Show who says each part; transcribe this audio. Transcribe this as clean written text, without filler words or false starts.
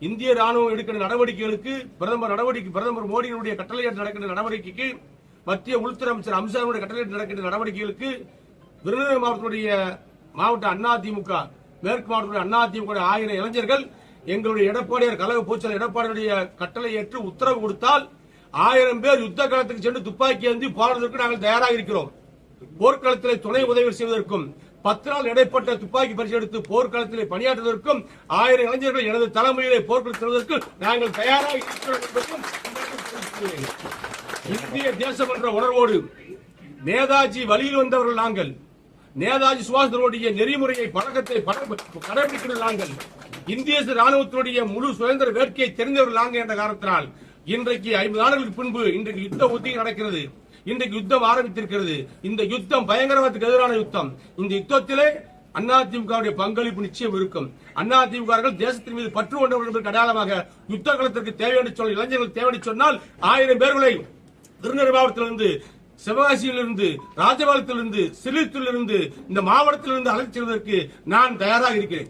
Speaker 1: இந்திய ராணுவம் எடுக்கிற நடவடிக்கைகளுக்கு பிரதமர் மோடியினுடைய கட்டளையிட்டு நடக்கின்ற நடவடிக்கைக்கு மத்திய உள்துறை அமைச்சர் அமித்ஷாவுடைய கட்டளையிட்டு நடக்கின்ற நடவடிக்கைகளுக்கு விருதுநகர் மாவட்டத்துடைய மாவட்ட அதிமுக மேற்கு மாவட்டத்துடைய அதிமுக 1000 இளைஞர்கள் எங்களுடைய எடப்பாடியார் கழக பொதுச்செயலாளர் எடப்பாடியுடைய கட்டளை ஏற்று உத்தரவு கொடுத்தால் 1000 பேர் யுத்த களத்துக்கு சென்று துப்பாக்கி ஏந்தி போராடுவதற்கு நாங்கள் தயாராக இருக்கிறோம். போர்க்களத்தில் துணை உதவி செய்வதற்கும் 10 நாள் இடைப்பட்ட துப்பாக்கி பரிசு எடுத்து போர்க்களத்தில் பணியாற்றுவதற்கும் 1000 இளைஞர்கள் எனது தலைமையிலே போர்க்களத்தில் செல்வதற்கு நாங்கள் தயாராக இருக்கிறோம் என்பதையும் இந்திய தேசம் என்ற உணர்வோடு நேதாஜி வழியில் வந்தவர்கள் நாங்கள். நேதாஜி சுபாஷ் நெறிமுறையை பழக்கத்தை கடைபிடிக்கிற நாங்கள். இந்திய ராணுவத்தினுடைய முழு சுதந்திர வேட்கையை தெரிந்தவர்கள் நாங்கள் என்ற காரணத்தினால் இன்றைக்கு 50 ஆண்டுகளுக்கு பின்பு இன்றைக்கு யுத்த ஒத்திகை நடக்கிறது. இன்றைக்கு யுத்தம் ஆரம்பித்திருக்கிறது. இந்த யுத்தம் பயங்கரவாதத்துக்கு எதிரான யுத்தம். இந்த யுத்தத்திலே அதிமுக பங்களிப்பு நிச்சயம் இருக்கும். அதிமுக தேசத்தின் மீது பற்று கொண்டவர்கள் என்பதற்கு அடையாளமாக யுத்த களத்திற்கு தேவையான சொல் இளைஞர்கள் தேவையான சொன்னால் 1000 பேர்களை விருதுநகர் மாவட்டத்திலிருந்து, சிவகாசியிலிருந்து, ராஜபாளையத்திலிருந்து, சிலித்தூரிலிருந்து, இந்த மாவட்டத்திலிருந்து அழைத்து செல்வதற்கு நான் தயாராக இருக்கிறேன்.